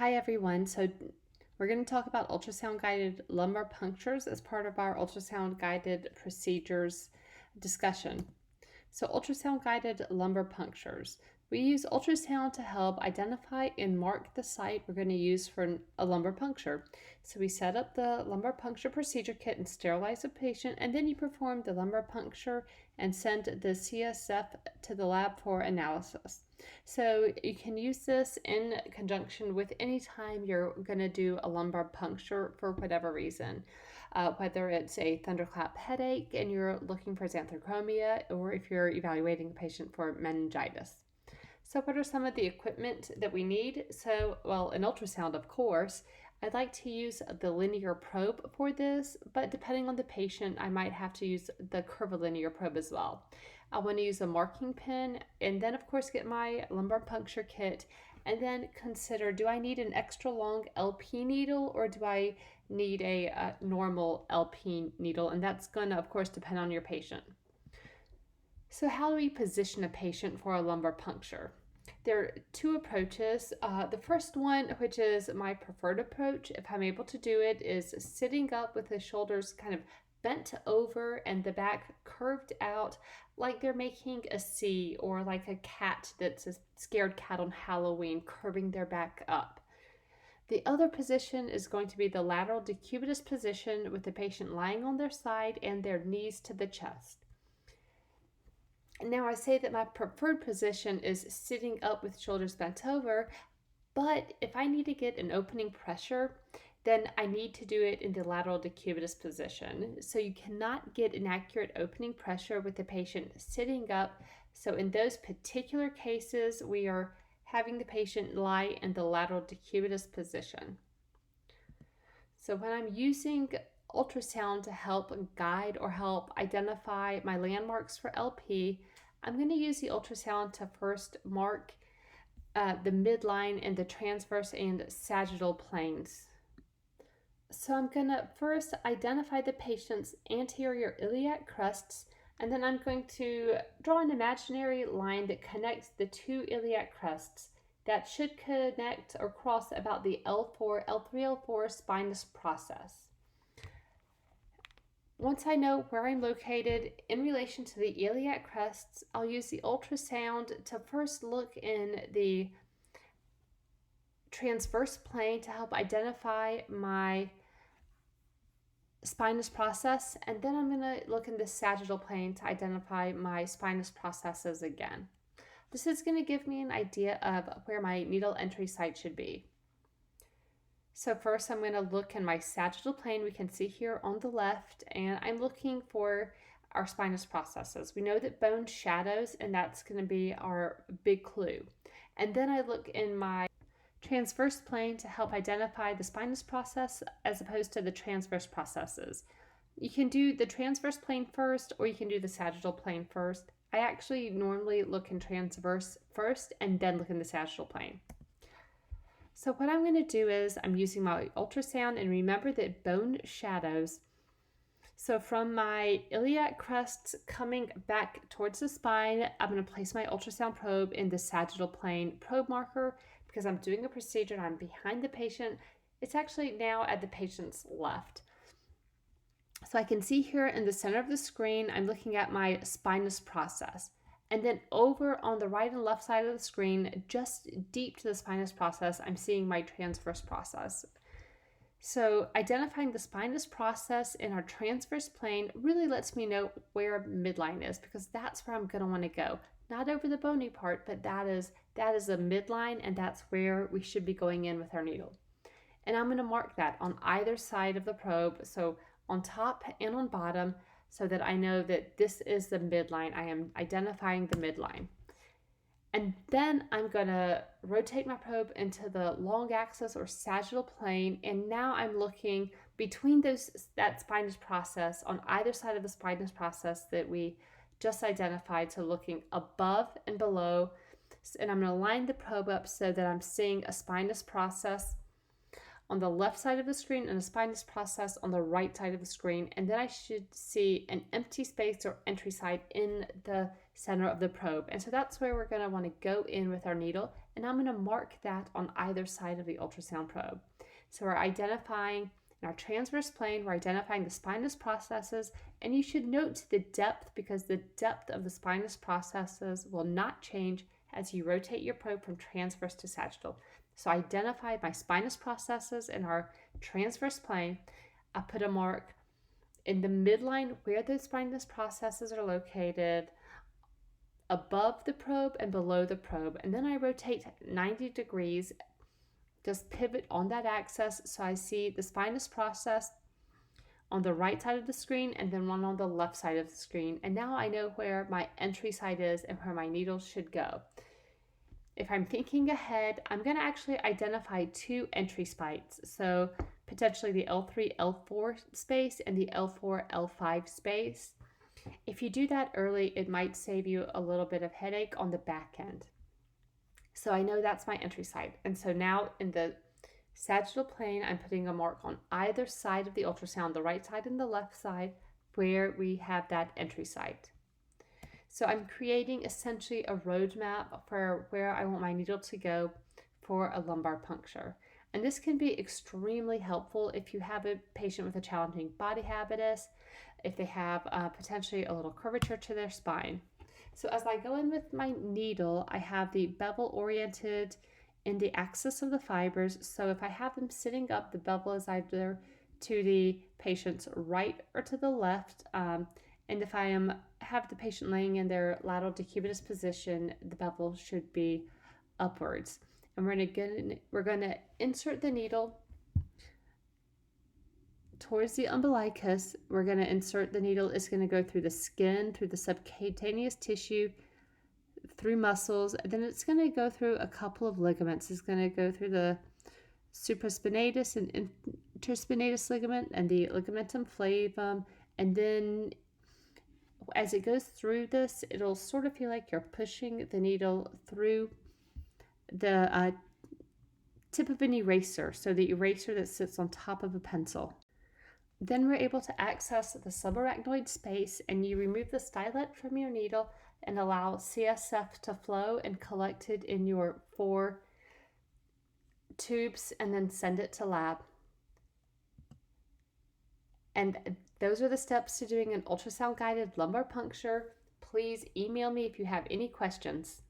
Hi everyone. So we're going to talk about ultrasound guided lumbar punctures as part of our ultrasound guided procedures discussion. So ultrasound guided lumbar punctures. We use ultrasound to help identify and mark the site we're going to use for a lumbar puncture. So we set up the lumbar puncture procedure kit and sterilize the patient, and then you perform the lumbar puncture and send the CSF to the lab for analysis. So you can use this in conjunction with any time you're going to do a lumbar puncture for whatever reason. Whether it's a thunderclap headache and you're looking for xanthochromia, or if you're evaluating a patient for meningitis. So what are some of the equipment that we need? An ultrasound, of course. I'd like to use the linear probe for this, but depending on the patient, I might have to use the curvilinear probe as well. I want to use a marking pen, and then of course get my lumbar puncture kit, and then consider, do I need an extra long LP needle or do I need a normal LP needle? And that's going to, of course, depend on your patient. So how do we position a patient for a lumbar puncture? There are two approaches. The first one, which is my preferred approach, if I'm able to do it, is sitting up with the shoulders kind of bent over and the back curved out like they're making a C, or like a cat that's a scared cat on Halloween, curving their back up. The other position is going to be the lateral decubitus position, with the patient lying on their side and their knees to the chest. Now, I say that my preferred position is sitting up with shoulders bent over, but if I need to get an opening pressure, then I need to do it in the lateral decubitus position. So you cannot get an accurate opening pressure with the patient sitting up. So in those particular cases, we are having the patient lie in the lateral decubitus position. So when I'm using ultrasound to help guide or help identify my landmarks for LP, I'm going to use the ultrasound to first mark the midline and the transverse and sagittal planes. So I'm going to first identify the patient's anterior iliac crusts, and then I'm going to draw an imaginary line that connects the two iliac crusts. That should connect or cross about the L4, L3, L4 spinous process. Once I know where I'm located in relation to the iliac crusts, I'll use the ultrasound to first look in the transverse plane to help identify my spinous process, and then I'm going to look in the sagittal plane to identify my spinous processes again. This is going to give me an idea of where my needle entry site should be. So first I'm going to look in my sagittal plane. We can see here on the left, and I'm looking for our spinous processes. We know that bone shadows, and that's going to be our big clue. And then I look in my transverse plane to help identify the spinous process as opposed to the transverse processes. You can do the transverse plane first, or you can do the sagittal plane first. I actually normally look in transverse first and then look in the sagittal plane. So what I'm going to do is I'm using my ultrasound, and remember that bone shadows. So from my iliac crusts coming back towards the spine, I'm going to place my ultrasound probe in the sagittal plane probe marker. Because I'm doing a procedure and I'm behind the patient, it's actually now at the patient's left. So I can see here in the center of the screen, I'm looking at my spinous process. And then over on the right and left side of the screen, just deep to the spinous process, I'm seeing my transverse process. So identifying the spinous process in our transverse plane really lets me know where midline is, because that's where I'm going to want to go. Not over the bony part, but that is the midline, and that's where we should be going in with our needle. And I'm going to mark that on either side of the probe, so on top and on bottom, so that I know that this is the midline. I am identifying the midline. And then I'm going to rotate my probe into the long axis or sagittal plane, and now I'm looking between that spinous process on either side of the spinous process that we just identified, so looking above and below. And I'm going to line the probe up so that I'm seeing a spinous process on the left side of the screen and a spinous process on the right side of the screen. And then I should see an empty space or entry site in the center of the probe. And so that's where we're going to want to go in with our needle and I'm going to mark that on either side of the ultrasound probe. So we're identifying in our transverse plane, we're identifying the spinous processes, and you should note the depth because the depth of the spinous processes will not change as you rotate your probe from transverse to sagittal. So I identified my spinous processes in our transverse plane. I put a mark in the midline where those spinous processes are located, above the probe and below the probe, and then I rotate 90 degrees, just pivot on that axis so I see the spinous process on the right side of the screen and then one on the left side of the screen, and now I know where my entry site is and where my needle should go. If I'm thinking ahead, I'm going to actually identify two entry sites, so potentially the L3, L4 space and the L4, L5 space. If you do that early, it might save you a little bit of headache on the back end. So I know that's my entry site. And so now in the sagittal plane, I'm putting a mark on either side of the ultrasound, the right side and the left side, where we have that entry site. So I'm creating essentially a roadmap for where I want my needle to go for a lumbar puncture. And this can be extremely helpful if you have a patient with a challenging body habitus, if they have potentially a little curvature to their spine. So as I go in with my needle, I have the bevel oriented in the axis of the fibers. So if I have them sitting up, the bevel is either to the patient's right or to the left. And if I have the patient laying in their lateral decubitus position, the bevel should be upwards. And we're going to insert the needle towards the umbilicus. We're going to insert the needle. It's going to go through the skin, through the subcutaneous tissue, through muscles. And then it's going to go through a couple of ligaments. It's going to go through the supraspinatus and interspinatus ligament and the ligamentum flavum. And then as it goes through this, it'll sort of feel like you're pushing the needle through the tip of an eraser, so the eraser that sits on top of a pencil. Then we're able to access the subarachnoid space, and you remove the stylet from your needle and allow CSF to flow and collect it in your 4 tubes and then send it to lab. And those are the steps to doing an ultrasound guided lumbar puncture. Please email me if you have any questions.